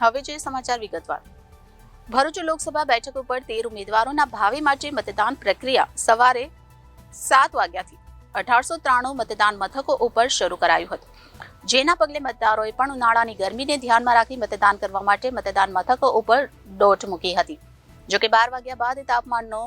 હવે જોઈએ સમાચાર વિગતવાર. ભરૂચ લોકસભા બેઠક ઉપર 13 ઉમેદવારોના ભાવિ માટે મતદાન પ્રક્રિયા સવારે 7 વાગ્યાથી 1893 મતદાન મથકો ઉપર શરૂ કરાયું હતું. જેના પગલે મતદારોએ પણ ઉનાળાની ગરમીને ધ્યાનમાં રાખી મતદાન કરવા માટે મતદાન મથકો ઉપર દોટ મૂકી હતી. જોકે 12 વાગ્યા બાદ તાપમાનનો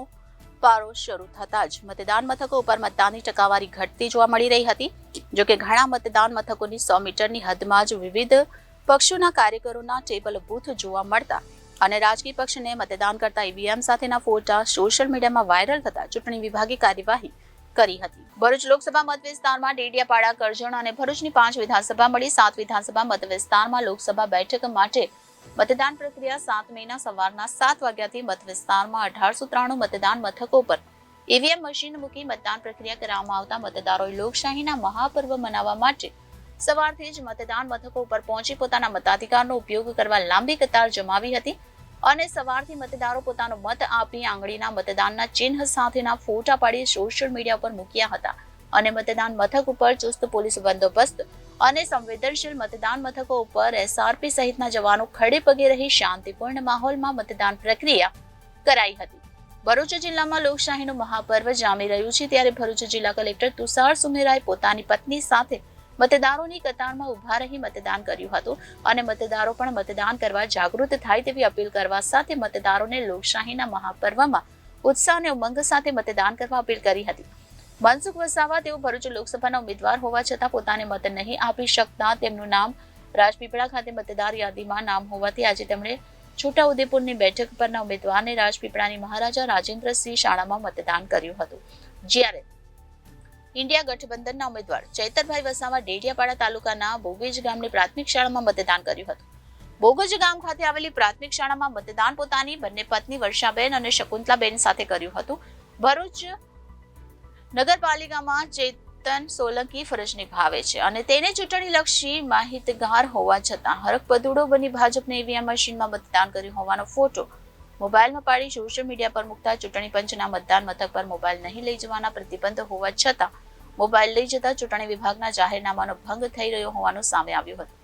પારો શરૂ થતા જ મતદાન મથકો ઉપર મતદાનની ટકાવારી ઘટતી જોવા મળી રહી હતી. જોકે ઘણા મતદાન મથકોની 100 મીટરની હદમાં જ વિવિધ પક્ષોના કાર્યકરોના ટેબલ બૂથ જોવા મળતા અને રાજકીય પક્ષને મતદાન કરતા ઈવીએમ સાથેના ફોટા સોશિયલ મીડિયામાં વાયરલ થતા ચૂંટણી વિભાગે કાર્યવાહી કરી હતી. ભરૂચ લોકસભા મત વિસ્તારમાં ડેડિયાપાડા, કરજણ અને ભરૂચની 5 વિધાનસભા મળી 7 વિધાનસભા મત વિસ્તારમાં લોકસભા બેઠક માટે મતદાન પ્રક્રિયા 7 મેના સવારના 7 વાગ્યાથી મત વિસ્તારમાં 1893 મતદાન મથકો પર ઈવીએમ મશીન મૂકી મતદાન પ્રક્રિયા કરવામાં આવતા મતદારોએ લોકશાહીના મહાપર્વ મનાવવા માટે સવારથી જ મતદાન મથકો ઉપર પહોંચી પોતાના મતાધિકારનો ઉપયોગ કરવા લાંબી કતાર જમાવી હતી અને સવારથી મતદારો પોતાનો મત આપી આંગળીના મતદાનના ચિહ્ન સાથેના ફોટા પાડી સોશિયલ મીડિયા પર મૂક્યા હતા અને મતદાન મથક ઉપર ચુસ્ત પોલીસ બંદોબસ્ત અને સંવેદનશીલ મતદાન મથકો ઉપર એસઆરપી સહિતના જવાનો ખડે પગે રહી શાંતિપૂર્ણ માહોલમાં મતદાન પ્રક્રિયા કરાઈ હતી. ભરૂચ જિલ્લામાં લોકશાહીનું મહાપર્વ જામી રહ્યું છે ત્યારે ભરૂચ જિલ્લા કલેક્ટર તુષાર સુમેરાએ પોતાની પત્ની સાથે મતદારોની કતારમાં ઉભા રહી મતદાન કર્યું હતું અને મતદારો પણ મતદાન કરવા જાગૃત થાય તેવી અપીલ કરવા સાથે મતદારોને લોકશાહીના મહાપર્વમાં ઉત્સાહ અને ઉમંગ સાથે મતદાન કરવા અપીલ કરી હતી. મનસુખ વસાવા તેઓ ભરૂચ લોકસભાના ઉમેદવાર હોવા છતાં પોતાને મત નહીં આપી શકતા તેમનું નામ રાજપીપળા ખાતે મતદાર યાદીમાં નામ હોવાથી આજે તેમણે છોટાઉદેપુરની બેઠક પરના ઉમેદવારને રાજપીપળાની મહારાજા રાજેન્દ્રસિંહ શાળામાં મતદાન કર્યું હતું. જ્યારે ઇન્ડિયા ગઠબંધનના ઉમેદવાર ચૈતરભાઈ વસાવા ડેડિયાપાડા તાલુકાના બોગજ ગામની પ્રાથમિક શાળામાં મતદાન કર્યું હતું. બોગજ ગામ ખાતે આવેલી પ્રાથમિક શાળામાં મતદાન પોતાની બંને પત્ની વર્ષાબેન અને શકુંતલાબેન સાથે કર્યું હતું. ભરૂચ નગરપાલિકામાં ચેતન સોલંકી ફરજ નિભાવે છે અને તેને ચૂંટણીલક્ષી માહિતગાર હોવા છતાં હરખપદુડો બની ભાજપને ઈવીએમ મશીનમાં મતદાન કર્યું હોવાનો ફોટો મોબાઈલમાં પાડી સોશિયલ મીડિયા પર મૂકતા ચૂંટણી પંચના મતદાન મથક પર મોબાઈલ નહીં લઈ જવાના પ્રતિબંધ હોવા છતાં મોબાઈલ લઈ જતા ચૂંટણી વિભાગના જાહેરનામાનો ભંગ થઈ રહ્યો હોવાનું સામે આવ્યું હતું.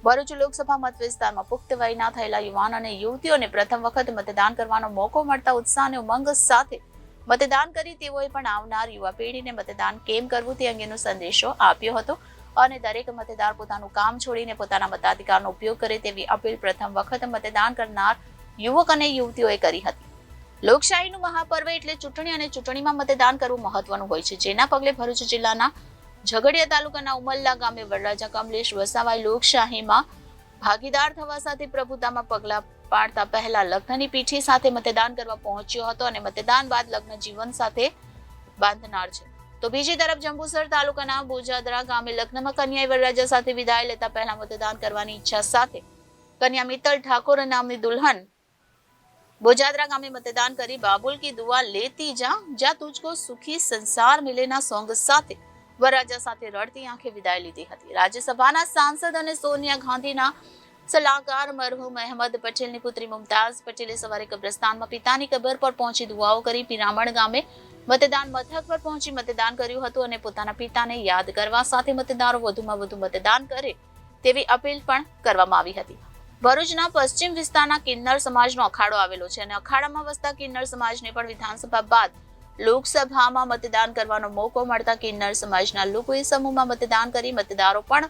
ભરૂચ લોકસભા મત વિસ્તારમાં પુખ્ત વયના થયેલા યુવાન અને યુવતીઓને પ્રથમ વખત મતદાન કરવાનો મોકો મળતા ઉત્સાહ અને ઉમંગ સાથે મતદાન કરી તેઓએ પણ આવનાર યુવા પેઢીને મતદાન કેમ કરવું તે અંગેનો સંદેશો આપ્યો હતો અને દરેક મતદાર પોતાનું કામ છોડીને પોતાના મતાધિકારનો ઉપયોગ કરે તેવી અપીલ પ્રથમ વખત મતદાન કરનાર યુવક અને યુવતીઓએ કરી હતી. લોકશાહીનું મહાપર્વ એટલે ચૂંટણી અને ચૂંટણીમાં મતદાન કરવું મહત્વનું હોય છે. જેના પગલે ભરૂચ જિલ્લાના ઝઘડિયા તાલુકાના ઉમલ્લા ગામે વરરાજા કમલેશ વસાવાએ લોકશાહીમાં ભાગીદાર થવા સાથે પ્રભુતામાં પગલા પાડતા પહેલા લગ્નની પીઠી સાથે મતદાન કરવા પહોંચ્યો હતો અને મતદાન બાદ લગ્ન જીવન સાથે બાંધનાર છે. તો બીજી તરફ જંબુસર તાલુકાના બોજાદરા ગામે લગ્નમાં કન્યાએ વરરાજા સાથે વિદાય લેતા પહેલા મતદાન કરવાની ઈચ્છા સાથે કન્યા મિત્તલ ઠાકોર નામની દુલ્હન બોજાદરા ગામે મતદાન કરી બાબુલ કી દુઆ લેતી જા તુજકો સુખી સંસાર મિલેના સોંગ સાથે વરરાજા સાથે રડતી આંખે વિદાય લીધી હતી. રાજ્યસભાના સાંસદ અને સોનિયા ગાંધીના સલાહકાર મરહૂમ અહેમદ પટેલની પુત્રી મુમતાઝ પટેલે સવારે કબ્રસ્તાનમાં પિતાની કબર પર પહોંચી દુઆઓ કરી પિરામણ ગામે મતદાન મથક પર પહોંચી મતદાન કર્યું હતું અને પોતાના પિતાને યાદ કરવા સાથે મતદારો વધુમાં વધુ મતદાન કરે તેવી અપીલ પણ કરવામાં આવી હતી. ભરૂચના પશ્ચિમ વિસ્તારના કિન્નર સમાજનો અખાડો આવેલો છે અને અખાડામાં વસતા કિન્નર સમાજને પણ વિધાનસભા બાદ લોકસભામાં મતદાન કરવાનો મોકો મળતા કિન્નર સમાજના લોકોએ સમૂહમાં મતદાન કરી મતદારો પણ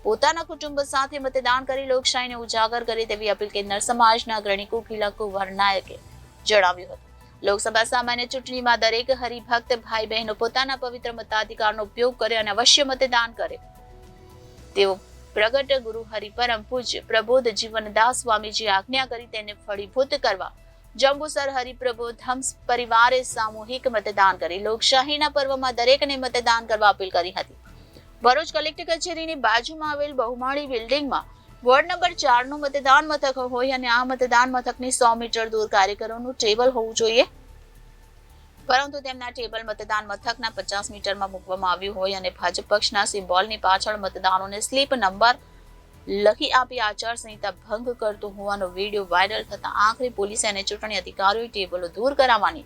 પોતાના કુટુંબ સાથે મતદાન કરી લોકશાહીને ઉજાગર કરે તેવી અપીલ કિન્નર સમાજના અગ્રણી કોકિલા કુંવર નાયકે જણાવ્યું હતું. લોકસભા સામાન્ય ચૂંટણીમાં દરેક હરિભક્ત ભાઈ બહેનો પોતાના પવિત્ર મતાધિકારનો ઉપયોગ કરે અને અવશ્ય મતદાન કરે તેઓ પ્રગટ ગુરુ હરિપરમ પૂજ્ય પ્રબોધ જીવનદાસ સ્વામીજી આજ્ઞા કરી તેને ફળીભૂત કરવા જંબુસર હરિપ્રબોધમ પરિવારે સામૂહિક મતદાન કરી લોકશાહીના પર્વમાં દરેકને મતદાન કરવા અપીલ કરી હતી. ભરૂચ કલેક્ટર કચેરીની બાજુમાં આવેલ બહુમાળી બિલ્ડિંગમાં વોર્ડ નંબર 4 નું મતદાન મથક હોય અને આ મતદાન મથકની 100 મીટર દૂર કાર્યકરોનું ટેબલ હોવું જોઈએ, પરંતુ તેમના ટેબલ મતદાન મથકના 50 મીટરમાં મૂકવામાં આવ્યું હોય અને ભાજપ પક્ષના સિમ્બોલની પાછળ મતદારોને સ્લીપ નંબર લખી આપી આચારસંહિતા ભંગ કરતો હોવાનો વિડીયો વાયરલ થતા આખરે પોલીસ અને ચૂંટણી અધિકારીઓએ ટેબલો દૂર કરાવવાની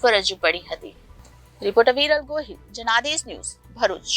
ફરજ પડી હતી. Reporter Viral Gohil, Janadesh news, Bharuch.